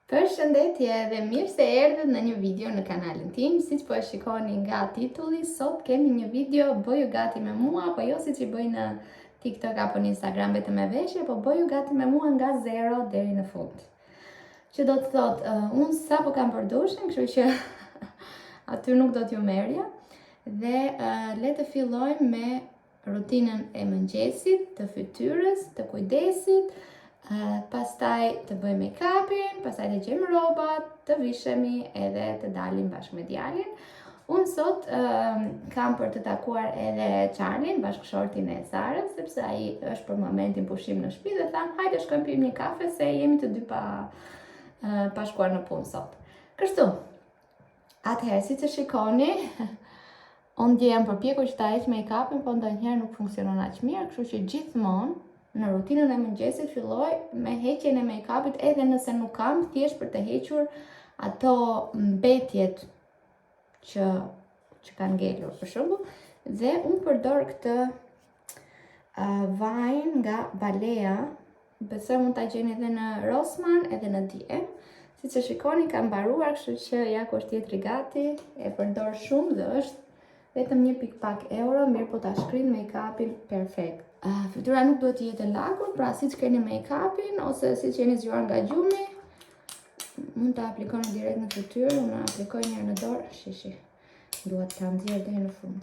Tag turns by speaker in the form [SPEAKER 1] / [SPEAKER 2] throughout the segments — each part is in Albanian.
[SPEAKER 1] Përshëndetje dhe mirë se erdhët në një video në kanalin tim. Siç po e shikoni nga titulli, sot kemi një video bëju gati me mua, po jo siç i bëj në TikTok apo në Instagram vetëm me veshje, po bëju gati me mua nga zero deri në fund. Që do të thotë, unë sapo kam përdushin, kështu që aty nuk do t'ju merja. Dhe le të fillojmë me rutinën e mëngjesit, të fytyrës, të kujdesit. Pastaj të bëjmë make-upin, pastaj të gjejmë rrobat, të vishemi edhe të dalim bashkë me djalin. Unë sot kam për të takuar edhe Charlin, bashkëshortin e Sarës, sepse ai është për momentin pushim në shtëpi dhe tham, hajde shkojmë pim një kafe se jemi të dy pa shkuar në punë sot. Kështu, atëherë siç e shikoni, unë dje jam përpjekur që ta heq make-upin, po ndonjëherë nuk funksionon aq mirë, kështu që gjithmonë në rutinën e mëngjesit filloj me heqjen e make-upit edhe nëse nuk kam, thjesht për të hequr ato mbetjet që kanë ngelur për shembull, dhe unë përdor këtë vajin nga Balea, besoj mund ta gjeni edhe në Rossmann edhe në DM. Siç e shikoni kam mbaruar, kështu që ja ku është tjetri gati, e përdor shumë dhe është vetëm 1 pak euro, mirë po ta shkrin make-upin perfekt. Fytyra nuk duhet të jetë e lagur, pra siç keni make-upin ose siç jeni zgjuar nga gjumi, mund ta aplikoni direkt në fytyrë, unë aplikoj një herë në dorë, shishi. Duhet ta nxjerr deri në fund.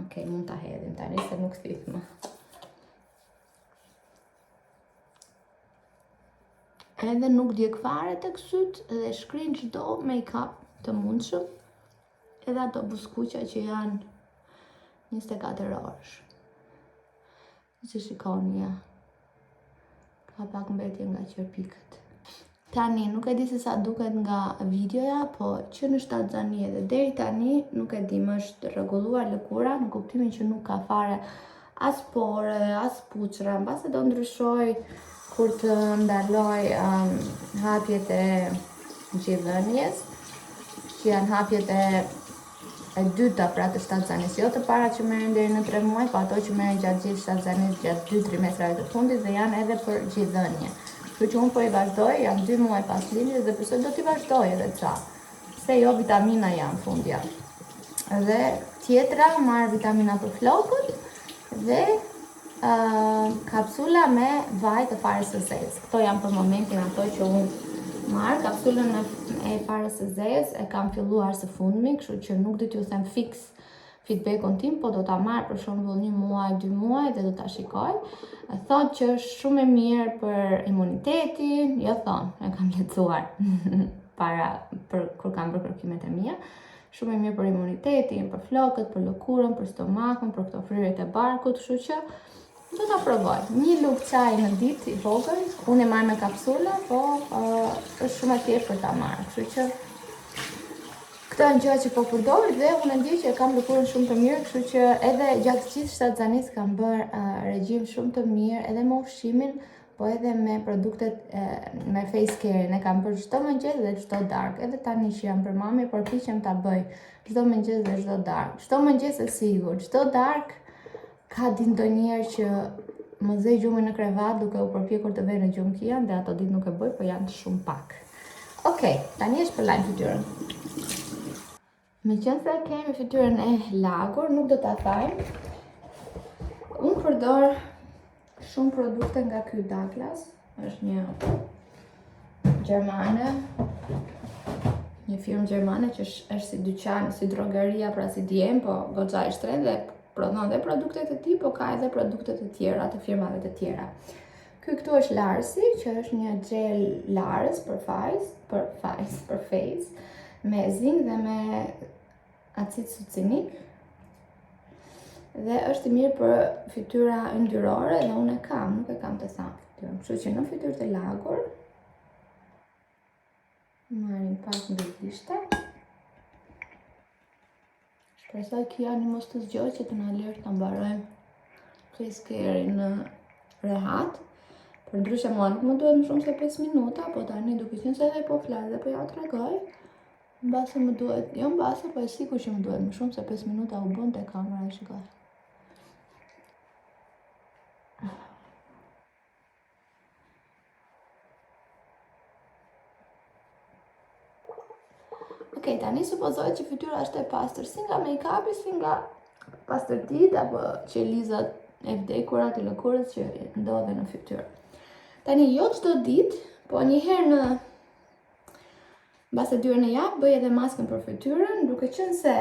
[SPEAKER 1] Okej, mund ta hedhim tani se nuk thith më. Edhe nuk djeg fare tek syt dhe shkrin çdo make-up të mundshëm, edhe ato buskuqa që janë 24 orësh. Që shikoni, ja. Ka pak mbetje nga qerpikët. Tani, nuk e di se sa duket nga videoja, po që në 7 xhani edhe deri tani, nuk e di, më është rregulluar lëkura, në kuptimin që nuk ka fare as pore, as puçra, mbase do ndryshoj kur të ndaloj hapjet e gjithëdhënies, që janë hapjet e dyta pra të 7 xhanis, jo të para që merren deri në 3 muaj, po ato që merren gjatë gjithë 7 xhanis gjatë 2 trimestrave të fundit dhe janë edhe për gjithëdhënie. Kështu që unë po i vazhdoj, jam 2 muaj pas lindjes dhe besoj do t'i vazhdoj edhe ca. Se jo vitamina janë fundja. Dhe tjetra marr vitamina për flokët dhe kapsula me vaj të farës së zezë. Këto janë për momentin ato që unë marr. Kapsulën e farës së zezë e kam filluar së fundmi, kështu që nuk do t'ju them fiks feedbackun tim, po do ta marr për shembull 1 muaj, 2 muaj dhe do ta shikoj. Thotë që është shumë e mirë për imunitetin, jo thonë, e kam lexuar për kur kam bërë kërkimet e mia. Shumë e mirë për imunitetin, për flokët, për lëkurën, për stomakun, për këto fryrjet e barkut, kështu që do ta provoj. 1 lugë çaji në ditë i vogël, unë e marr me kapsula, po është shumë e thjeshtë për ta marrë. Kështu që këto janë gjërat që po përdor dhe unë ndjej që kam lëkurën shumë të mirë, kështu që edhe gjatë gjithë 7 xhanis kam bërë regjim shumë të mirë, edhe me ushqimin, po edhe me produktet me face care-in. E kam bërë çdo mëngjes dhe çdo darkë. Edhe tani që jam për mami, përpiqem ta bëj çdo mëngjes dhe çdo darkë. Çdo mëngjes e sigurt, çdo darkë ka ditë ndonjëherë që më zej gjumin në krevat duke u përpjekur të vej në gjumë kian dhe ato ditë nuk e bëj, po janë shumë pak. Okej, tani është për lajm fytyrën. Meqense kemi fytyrën e lagur, nuk do ta thajm. Unë përdor shumë produkte nga ky Douglas, është një gjermane, një firmë gjermane që është si dyqan, si drogeria, pra si DM, po goxha e shtrenjtë dhe prodhon dhe produktet e tij, po ka edhe produktet e tjera të firmave të tjera. Ky këtu është Larsi, që është një gel Lars për face, me zink dhe me acid succinik. Dhe është i mirë për fytyra yndyrore dhe unë nuk e kam të thakë fytyrën. Kështu që në fytyrë të lagur marrim pak mbi gishte. Shpresoj kjo një mos të zgjoj që të na lërë të mbarojmë face care-in në rehat. Për ndryshe mua nuk më duhet më shumë se 5 minuta, po tani duke qenë se edhe po flas dhe po ja tregoj, mbase më duhet, jo mbase, po e sigurt që më duhet më shumë se 5 minuta u bën te kamera e shikoj. Okej, tani supozoj që fytyra është e pastër si nga make-upi, si nga pastërtitë apo qelizat e vdekura të lëkurës që ndodhen në fytyrë. Tani jo çdo ditë, po një herë në mbas 2 herë në javë bëj edhe maskën për fytyrën, duke qenë se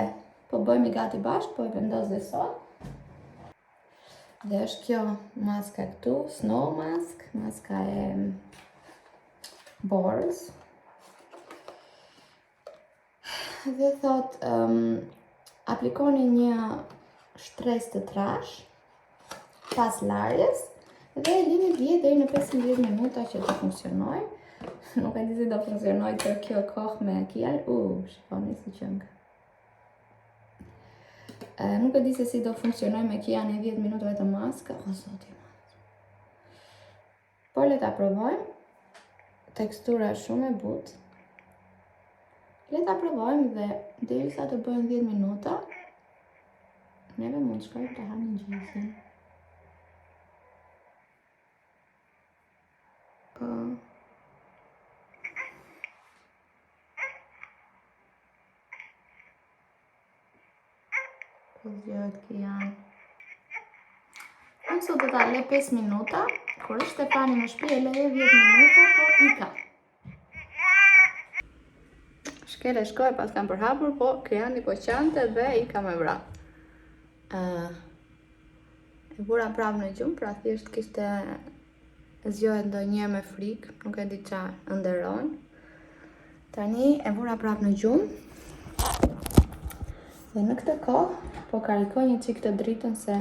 [SPEAKER 1] po bëjmë gati bashkë, po e vendos dhe sot. Dhe është kjo maska këtu, Snow Mask, maska e borës. Dhe thot, aplikoni një shtresë të trash pas larjes dhe lini vjet deri në 15 minuta që të funksionojë. Nuk e di si do funksionojë të kjo kohë me kial. Shikoni si qëngë. Nuk e di se si do funksionojë me kia në 10 minuta vetëm maska. O zoti. Por le ta provojmë. Tekstura është shumë e butë. Le ta provojmë dhe derisa të bëjnë 10 minuta, neve mund shkojmë të hanim gjysmë. Po zgjohet Kian. Unë sot do ta le 5 minuta, kur është e pani në shtëpi e le 10 minuta, po i ka. Shkele shkoj pas kam përhapur, po Kiani po qante dhe i ka me vra. E vura prap në gjumë, pra thjesht kishte zgjohet ndonjë me frikë, nuk e di qa ndërron. Tani e vura prap në gjumë. Dhe në këtë kohë, po karikoj një qik të dritën se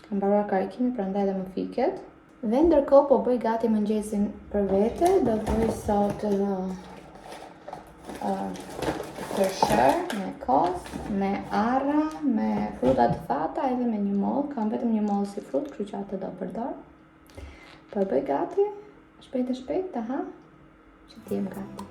[SPEAKER 1] kam baruar karikimi, prandaj dhe më fiket. Dhe ndërkohë po bëj gati mëngjesin për vete, do bëj sot kërshër, me kos, me arra, me fruta të thata edhe me një mollë. Kam vetëm një mollë si frut, kështu që atë do përdor. Po e bëj gati, shpejt e shpejt, që t'jem gati.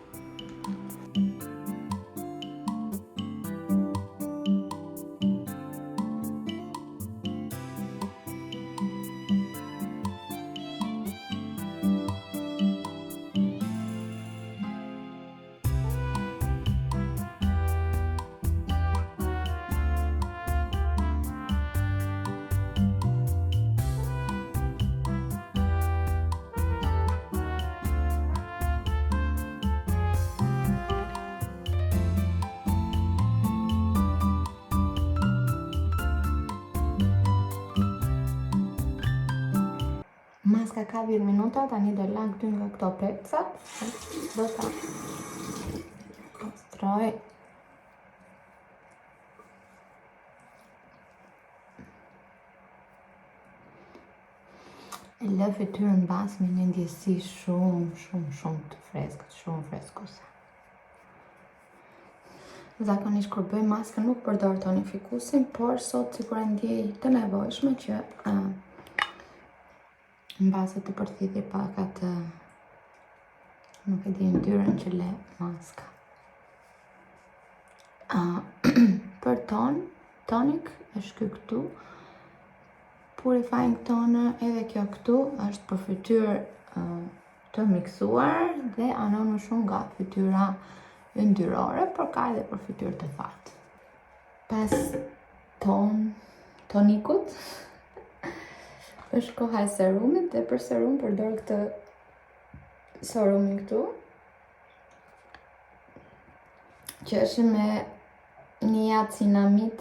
[SPEAKER 1] Maska ka 10 minuta, tani do lang ty nga këto pepcat. Do ta stroj. E lë fytyrën bas me një ndjesi shumë të freskët, shumë freskose. Zakonisht kur bëj maskën nuk përdor tonifikusin, por sot sikur e ndjej të nevojshme që në base të përthithje pak atë, nuk e di ndyrën që le maska. Për tonik është ky këtu, purifying toner edhe kjo këtu është për fytyrë të miksuar dhe anon më shumë nga fytyra yndyrore, por ka edhe për fytyrë të thatë. Pas tonikut, është koha e serumit dhe për serum përdor këtë serumin këtu, që është me niacinamid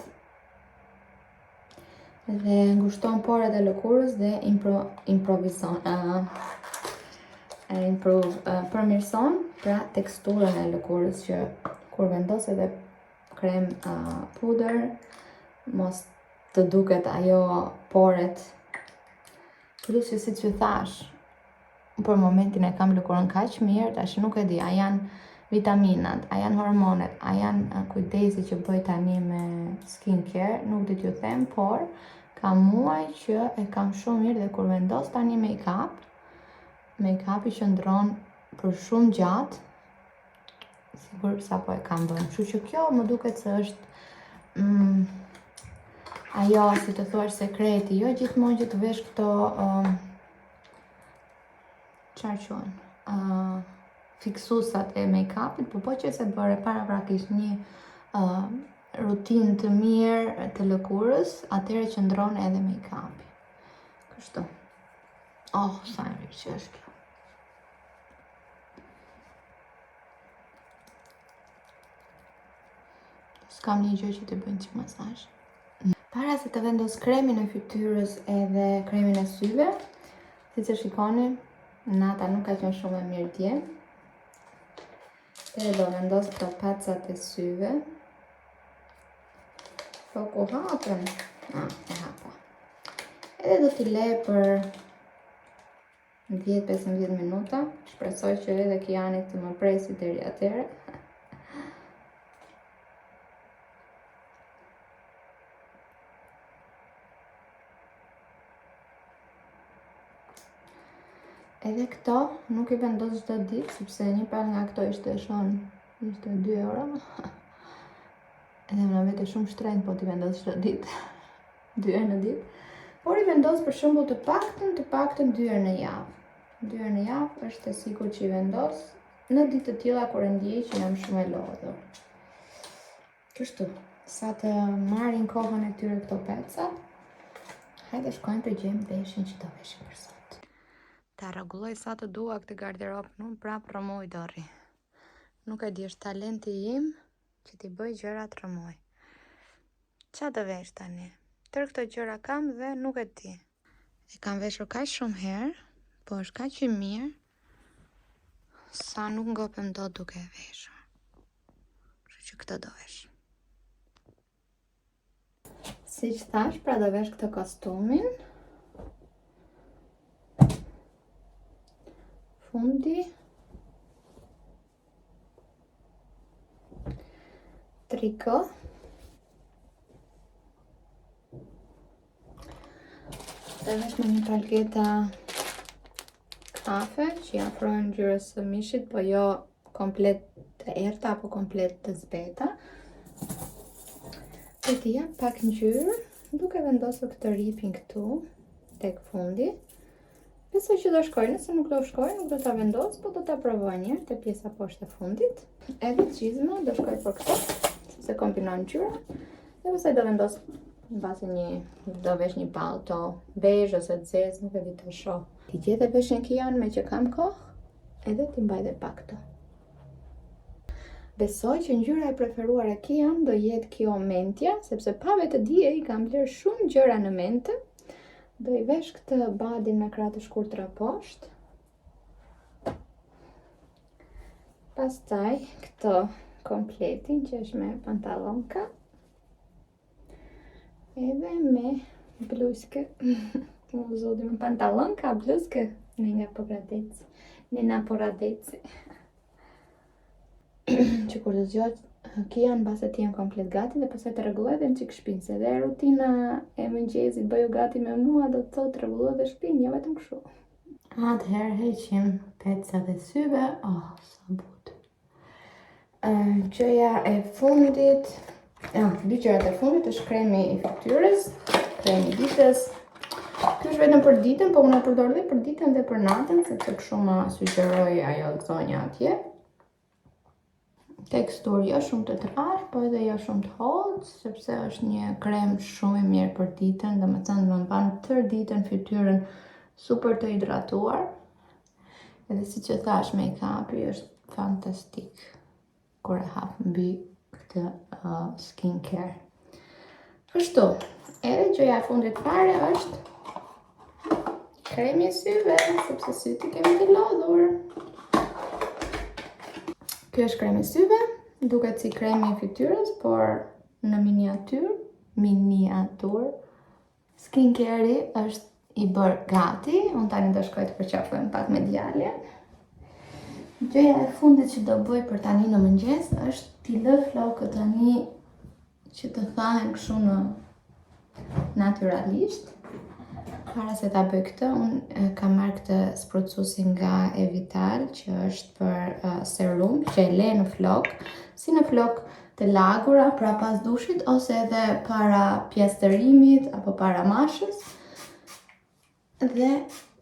[SPEAKER 1] dhe ngushton porët e lëkurës dhe përmirëson pra teksturën e lëkurës, që kur vendos edhe krem puder mos të duket ajo porët. Plus që si që thash, për momentin e kam lëkurën kaq mirë, tash nuk e di, a janë vitaminat, a janë hormonet, a janë kujdesi që bëj tani me skincare, nuk di t'ju them, por ka muaj që e kam shumë mirë dhe kur vendos tani make-upi qëndron për shumë gjatë, sigur sa po e kam bërë. Kështu që kjo më duket se është ajo, si të thuash, sekreti, jo gjithmonë që të vesh këto, çfarë quhen, fiksusat e make-upit, po që se bëre paraprakisht një rutinë të mirë të lëkurës, atëherë qëndron edhe make-upi. Kështu. Oh, sa e mirë që është kjo. S'kam një gjë që të bëjnë që masazh. Para se të vendos kremin e fytyrës edhe kremin e syve, si që shikoni, nata nuk ka qenë shumë e mirë dje. Edhe do vendos këto pacat e syve. Po ku hapën? E hapa. Edhe do t'i le për 10-15 minuta. Shpresoj që edhe Kiani të më presi deri atëherë. Edhe këto nuk I vendos çdo ditë, sepse një palë nga këto ishte 2 euro. Edhe më vete shumë shtrenjtë po t'i vendos çdo ditë, 2 herë në ditë. Por I vendos për shembull të paktën 2 herë në javë. 2 herë në javë është e sigurt që I vendos në ditë të tilla kur e ndjej që jam shumë e lodhur. Kështu, sa të marrin kohën e tyre këto pecat, hajde shkojmë të gjejmë veshin që do veshim për sot. Ta rregulloj sa të dua këtë garderobë, nuk prap rrëmoj dorri. Nuk e di, është talenti im që t'i bëj gjëra të rrëmoj. Qa të vesh tani? Tërë këto gjëra kam dhe nuk e di. E kam veshur kaq shumë herë, po është kaq I mirë, sa nuk ngopem dot duke e veshur. Kështu që këtë do vesh. Siç thash, pra do vesh këtë kostumin. Fundi, triko, dhe vesh me një palgeta kafe që I afrohen ngjyrës së mishit, po jo komplet të errta apo komplet të zbeta. Dhe t'i jap pak ngjyrë, duke vendosur këtë ripin këtu tek fundi. Besoj që do shkoj, nëse nuk do shkoj, nuk do ta vendos, po do ta provoj një herë te pjesa poshtë e fundit. Edhe çizma do shkoj për këtë, sepse kombinon ngjyra. Dhe pastaj do vendos mbasi do vesh një palto bezh ose të zezë, nuk e di të shoh. Ti gjetë veshin Kian me që kam kohë, edhe ti mbaj dhe pak këto. Besoj që ngjyra e preferuar e Kian do jetë kjo mentja, sepse pa vetë dije I kam bler shumë gjëra në mente. Do I vesh këtë badin me krah të shkurtra poshtë. Pastaj këto kompletin që është me pantallonka. Edhe me bluzke. Zoti me pantallonka, bluzke. Nena poradeci. Që kur të zgjat Kian mbase të jem komplet gati dhe pastaj të rregulloj edhe në çik shpinë, se dhe rutina e mëngjesit bëju gati me mua do të thotë rregulloj edhe shpinë, jo vetëm kështu. Atëherë heqim pecat e syve. Oh, sa butë. Gjëja e fundit, dy gjërat e fundit është kremi I fytyrës, kremi I ditës. Ky është vetëm për ditën, po unë e përdor dhe për ditën dhe për natën, sepse kështu më sugjeroi ajo zonja atje. Tekstur jo shumë të trashë, po edhe jo shumë të hollë, sepse është një krem shumë I mirë për ditën, domethënë më mban tërë ditën fytyrën super të hidratuar. Edhe siç e thash, make-upi është fantastik kur e hap mbi këtë skincare. Kështu, edhe gjëja e fundit fare është kremi I syve, sepse syt I kemi të lodhur. Kjo është kremi I syve, duket si kremi I fytyrës, por në miniatur. Skincare-i është I bërë gati, unë tani do shkoj të përqafojmë pak me djalin. Gjëja e fundit që do bëj për tani në mëngjes është t'i lë flokët tani që të thahen kështu në natyralisht. Para se ta bëj këtë, unë kam marrë këtë sprutësuesin nga Evital, që është për serum, që e le në flok, si në flok të lagura, pra pas dushit, ose edhe para pjestërimit, apo para mashës. Dhe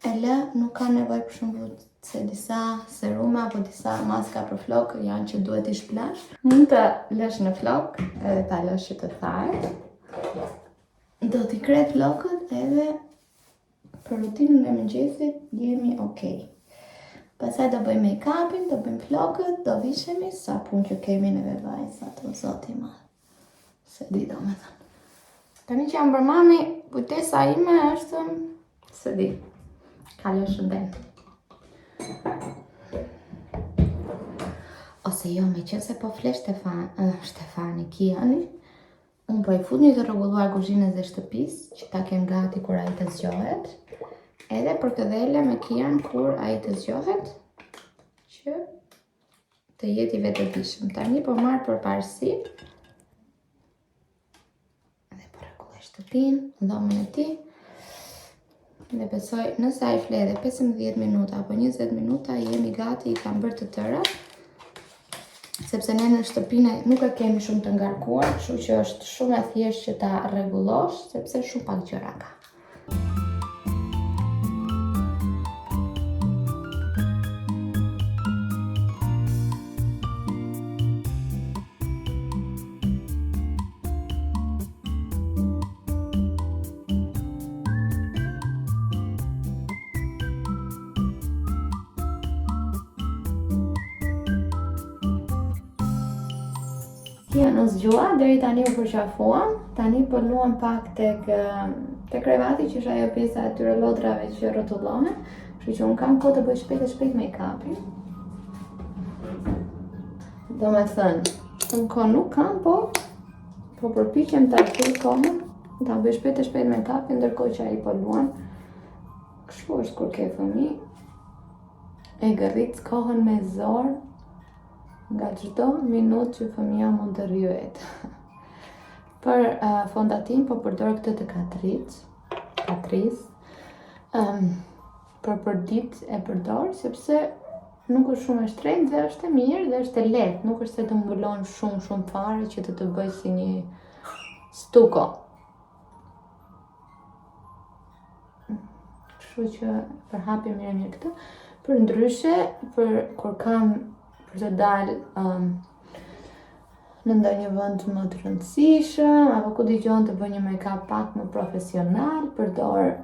[SPEAKER 1] e lë, nuk ka nevojë për shembull se disa serume apo disa maska për flokë janë që duhet i shplash. Mund të lësh në flokë edhe ta lësh që të tharë. Do t'i kre flokët edhe për rutinën e mëngjesit jemi okej. Pastaj do bëjmë make-upin, do bëjmë flokët, do vishemi, sa punë që kemi neve vajzat, o zoti madh. Se di do me thënë. Tani që jam bërë mami, kujtesa ime është, se di, kaloj shënden. Ose jo, me qëse po flesh Shtefani Kiani, unë po i fut një të rregulluar kuzhinës dhe shtëpis, që ta kem gati kur ai të zgjohet, edhe për të dhele me Kian kur ai të zgjohet, që të jeti vetëdijshëm. Tani po marr përparësi dhe po rregulloj shtëpinë, dhomën e tij. Dhe besoj, nëse ai fle edhe 15 minuta apo 20 minuta, jemi gati, i kam bërë të tëra. Sepse ne në shtëpinë nuk e kemi shumë të ngarkuar, kështu që është shumë e thjeshtë që ta rregullosh, sepse shumë pak gjëra ka. Kia në zgjua, deri tani u përqafuam, tani po luam pak tek krevati, që është ajo pjesa e tyre lodrave që rrotullohen, kështu që unë kam kohë të bëj shpejt make-upin. Do me thënë, unë kohë nuk kam, po përpiqem ta shkruaj kohën, ta bëj shpejt make-upin, ndërkohë që ai po luan. Kështu është kur ke fëmijë, e gërrit kohën me zor nga çdo minutë që fëmia mund të rryhet. Për fondatin po përdor këtë të Catrice. Për përdit e përdor sepse nuk është shumë e shtrenjtë dhe është e mirë dhe është e lehtë, nuk është se të mbulon shumë fare që të bëj si një stuko. Kështu që përhapi mirë këtë. Për ndryshe, për kur kam për të dalë në ndonjë vend më të rëndësishëm, apo ku dëgjon të bëj një make-up pak më profesional, përdor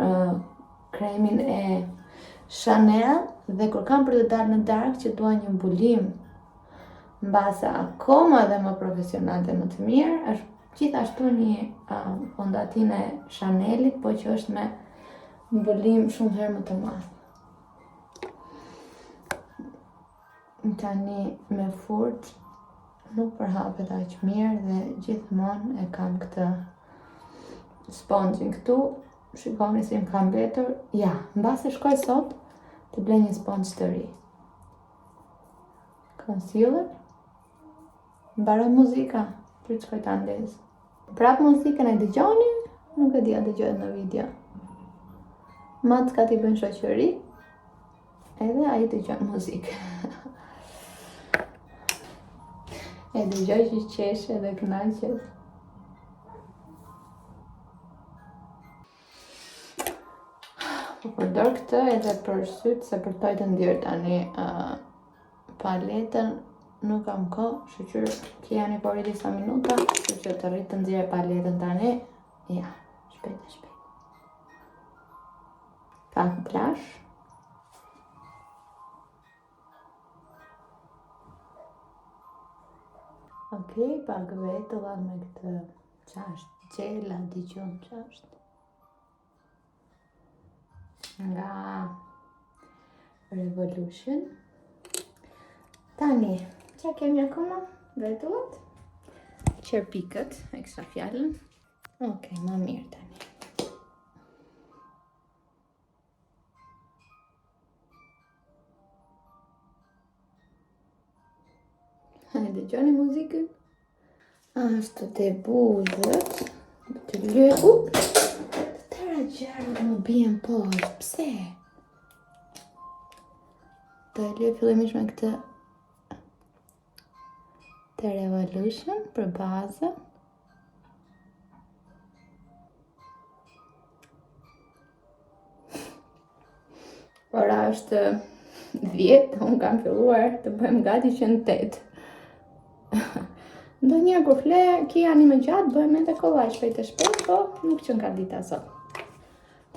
[SPEAKER 1] kremin e Chanel, dhe kur kam për të dalë në darkë që dua një mbulim mbase akoma dhe më profesional dhe më të mirë, është gjithashtu një fondatin e Chanelit, po që është me mbulim shumë herë më të madh. Tani me furt nuk përhapet aq mirë dhe gjithmonë e kam këtë spongjin këtu. Shikoni si më ka mbetur. Ja, mbase shkoj sot të blej një sponjë të ri. Concealer. Mbaroj muzika për të shkoj ta ndez. Prap muzikën e dëgjoni? Nuk e di a dëgjohet në video. Macka t'i bën shoqëri, edhe ai dëgjon muzikë. E dëgjoj që qeshe dhe kënaqet. Po përdor këtë edhe për syt, se përtoj të ndjerë tani paletën, nuk kam kohë, kështu që Kiani po rriti sa minuta, kështu që të rrit të nxjerr paletën tani. Ja, shpejt. Pak blash. Okej, pak vetullat me këtë qasht gjela, dëgjon qasht. Nga Revolution. Tani, qa kemi akoma? Vetullat? Qerpikët, e kësa fjallën. Okej, ma mirë tani. Dëgjoni muzikën. Ashtu të buzët. Të lyë. Të tëra gjërët më bien poshtë. Pse? Të lyë fillimisht me këtë të Revolution për bazën. Ora është 10, unë kam filluar të bëjmë gati që në 8. Ndonjëherë kur fle Kiani më gjatë, bëjmë edhe kollaj shpejt e shpejt, po nuk që nga dita sot.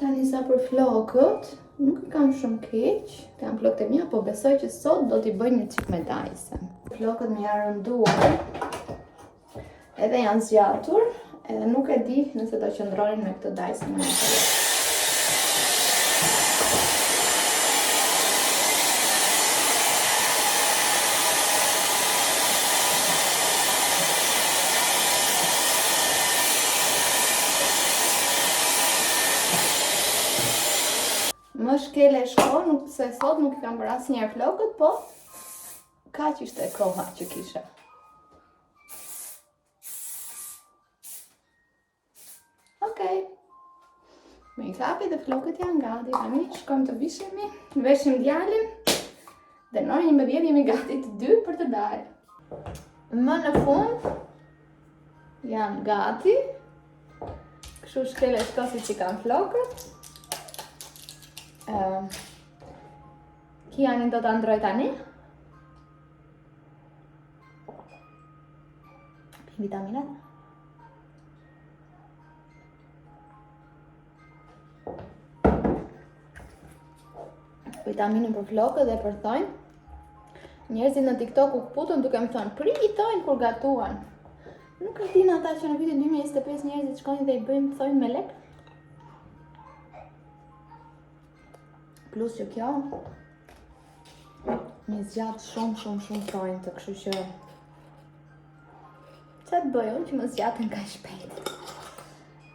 [SPEAKER 1] Tani sa për flokët, nuk i kam shumë keq, kam flokët e mia, po besoj që sot do t'i bëj një qik me dajse. Flokët më janë rënduar, edhe janë zgjatur, edhe nuk e di nëse do qëndronin me këtë dajse më në të. Më shkele shko, nuk se sot nuk i kam bërë asnjëherë flokët, po kaq ishte koha që kisha. Okej. Me i kapi dhe flokët janë gati. Tani shkojmë të vishemi, veshim djalin dhe në orën 11 jemi gati të dy për të dalë. Më në fund janë gati. Kështu shkele shko si që kanë flokët. Kiani do të ndroj tani. Pim vitaminat. Vitaminën për flokët dhe për thonjë. Njerëzit në TikTok u këputën duke më thonë, pritojnë kur gatuan. Nuk e din ata që në vitin 2025 njerëzit shkojnë dhe i bëjmë thonjë me lek. Plus që kjo një zgjatë shumë thonjë të, kështu që që të bëj unë që më zgjatën ka shpejt.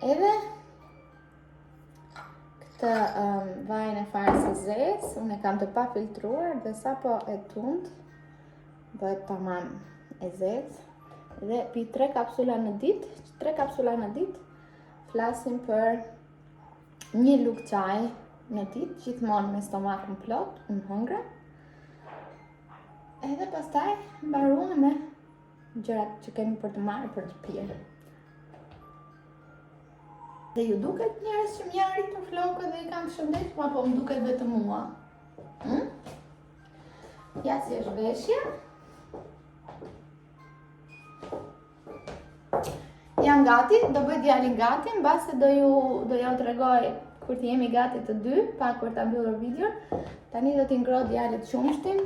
[SPEAKER 1] Edhe këtë vajin e farës e zezë, unë e kam të pa filtruar dhe sa po e tund bëhet tamam e zezë. Dhe pi 3 kapsula në ditë, flasim për një lug çaj në ditë, gjithmonë me stomakun plot, unë hëngra. Edhe pastaj mbaruam me gjërat që kemi për të marrë për të pirë. Dhe ju duket njerëz që më janë rritur flokët dhe i kam shëndet, apo më duket vetëm mua? Ja si është veshja. Jam gati, do bëj djalin gati, mbase do ju tregoj kur të jemi gati të dy, pak për ta mbyllur videon. Tani do t'i ngroj djalit qumshtin.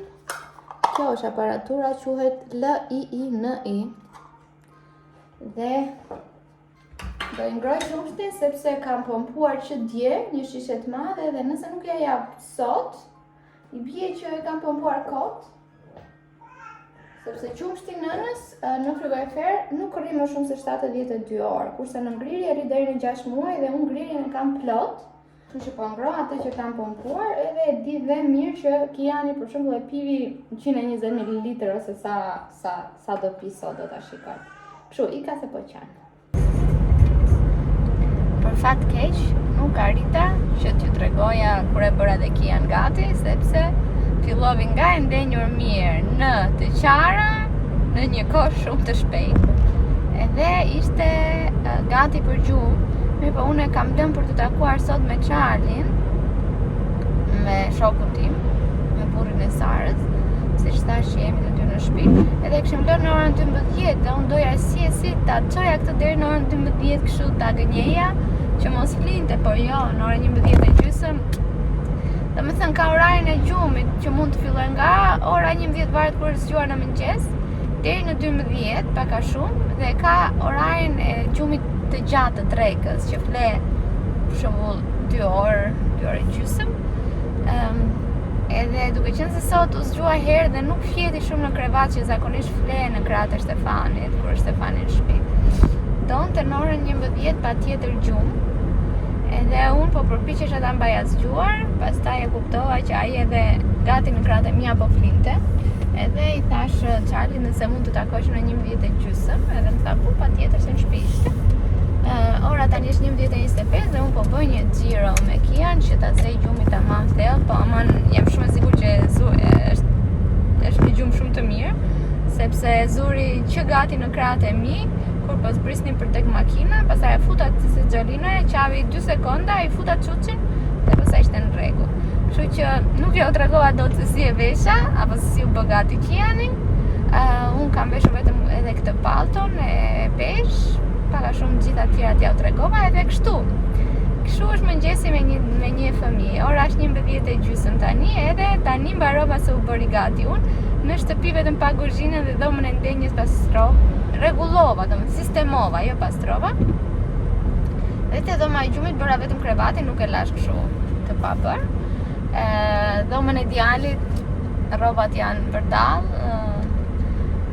[SPEAKER 1] Kjo është aparatura, quhet LIINI. Dhe do i ngroj qumshtin sepse kam pompuar që dje një shishe të madhe dhe nëse nuk ja jap sot, i bie që e kam pompuar kot. Sepse qumshti nënës në frigorifer nuk rri më shumë se 72 orë, kurse në ngrirje rri deri në 6 muaj dhe unë ngrirjen e kam plot. Kështu që po ngroj atë që kam pompuar, edhe e di dhe mirë që Kiani për shembull e pivi 120 ml ose sa do pi sot do ta shikoj. Kështu ika se po qan. Për fat keq, nuk arrita që t'ju tregoja kur e bëra dhe Kian gati, sepse fillovi nga e ndenjur mirë në të qara, në një kohë shumë të shpejtë. Edhe ishte gati për gjumë. Mirë, po unë kam dëmë për të takuar sot me Charlin, me shokun tim, me burrin e Sarës, siç thash që jemi të dy në shtëpi. Edhe kishim lënë në orën 12 dhe unë doja si ta çoja këtë deri në orën 12 kështu ta gënjeja që mos flinte, por jo, në orën 11:30. Domethënë ka orarin e gjumit që mund të fillojë nga ora 11 varet kur është zgjuar në mëngjes deri në 12, pak a shumë, dhe ka orarin e gjumit të gjatë të drekës që fle për shembull 2 orë gjysmë. Edhe duke qenë se sot u zgjua herë dhe nuk fjeti shumë në krevat që zakonisht fle në krahët e Stefanit kur është Stefani në shtëpi. Donte në orën 11 patjetër gjumë. Edhe unë po përpiqesha ta mbaja zgjuar, pastaj e kuptova që ai edhe gati në krahët e mia po flinte. Edhe i thash Charlie nëse mund të takosh në 11:30, edhe më tha po patjetër se në shtëpi ishte. Ora tani është 11:25 dhe unë po bëj një xhiro me Kian që ta zej gjumit tamam thellë, po aman jam shumë e sigurt që është një gjumë shumë të mirë, sepse zuri që gati në krahët e mi, kur po zbrisnim për tek makina, pastaj e futa si xholina, qavi 2 sekonda, i futa çuçin dhe pastaj ishte në rregull. Kështu që nuk jo tregova dot se si e vesha, apo se si u bë gati qeni. Unë kam veshur vetëm edhe këtë palton e besh, paka shumë gjitha tjera t'ja u tregova edhe kështu. Kështu është mëngjesi me një fëmijë. Ora është 11:30 tani, edhe tani mbarova se u bëri gati unë. Në shtëpi vetëm pa kuzhinën dhe dhomën e ndenjës rregullova, domethënë sistemova, jo pastrova. Dhe te dhoma e gjumit bëra vetëm krevatin, nuk e lash kështu të pa bërë. Dhomën e djalit, rrobat janë vërdall.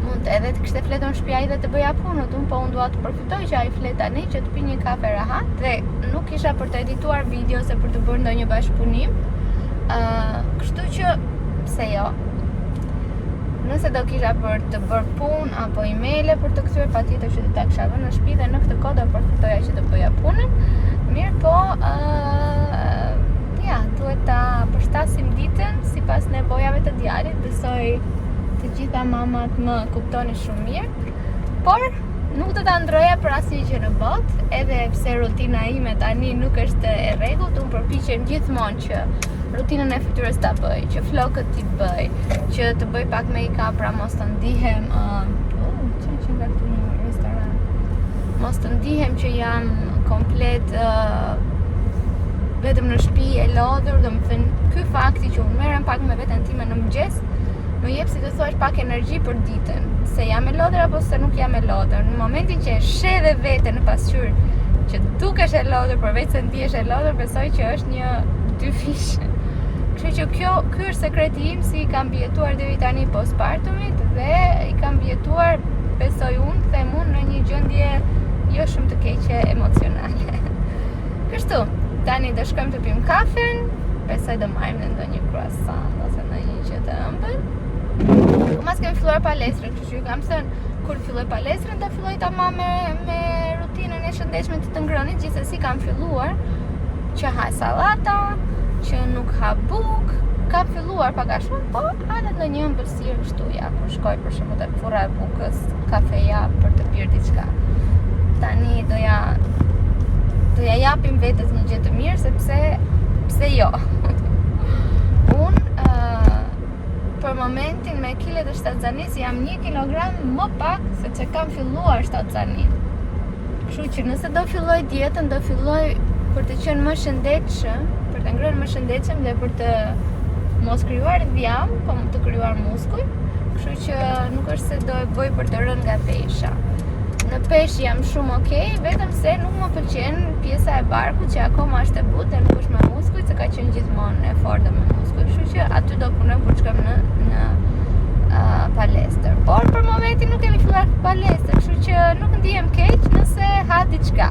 [SPEAKER 1] Mund edhe të kishte fletur në shtëpi ai dhe të bëja punët, po unë dua të përfitoj që ai flet tani që të pi një kafe rahat dhe nuk isha për të edituar video ose për të bërë ndonjë bashkëpunim. Kështu që pse jo? Nëse do kisha për të bërë punë apo emaile për të kthyer, patjetër që do ta kisha vënë në shtëpi dhe në këtë kohë do përfitoja që të bëja punën. Mirë po, ja, duhet ta përshtasim ditën sipas nevojave të djalit. Besoj të gjitha mamat më kuptoni shumë mirë. Por nuk do ta ndroja për asnjë gjë në botë, edhe pse rutina ime tani nuk është e rregullt, unë përpiqem gjithmonë që rutinën e fytyrës ta bëj, që flokët t'i bëj, që të bëj pak make-up pra mos të ndihem që nga këtu në restoran. Mos të ndihem që jam komplet vetëm në shtëpi e lodhur, domethënë ky fakti që unë merrem pak me veten time në mëngjes, më jep si të thuash pak energji për ditën, se jam e lodhur apo se nuk jam e lodhur. Në momentin që e sheh dhe veten në pasqyrë që dukesh e lodhur përveç se ndihesh e lodhur, besoj që është një dy fish. Kështu që ky është sekreti im si kam mbijetuar deri tani postpartumit dhe i kam mbijetuar, besoj unë, them unë, në një gjendje jo shumë të keqe emocionale. Kështu, tani do shkojmë të pim kafen, besoj do marrim në ndonjë croissant ose ndonjë gjë të ëmbël. Mas kemi filluar palestrën, kështu që ju kam thënë kur filloj palestrën do filloj tamam me rutinën e shëndetshme të ngrënit, gjithsesi kam filluar që ha sallata, që nuk ha buk, kam filluar pak a shumë, po edhe ndonjë ëmbëlsirë kështu ja, kur shkoj për shembull te furra e bukës, kafeja për të pirë diçka. Tani do ja japim vetes një gjë të mirë, sepse pse jo. Unë për momentin me kilet e shtatzanis jam 1 kilogram më pak se që kam filluar shtatzanin. Kështu që nëse do filloj dietën, do filloj për të qenë më shëndetshëm, për të ngrënë më shëndetshëm dhe për të mos krijuar dhjam, po të krijuar muskuj. Kështu që nuk është se do e bëj për të rënë nga pesha. Në peshë jam shumë okay, vetëm se nuk më pëlqen pjesa e barkut që akoma është e butë dhe nuk është me muskuj, se ka qenë gjithmonë e fortë me muskuj. Kështu që aty do punoj kur shkojmë në palestër. Por për momentin nuk kemi filluar palestër, kështu që nuk ndihem keq nëse ha diçka.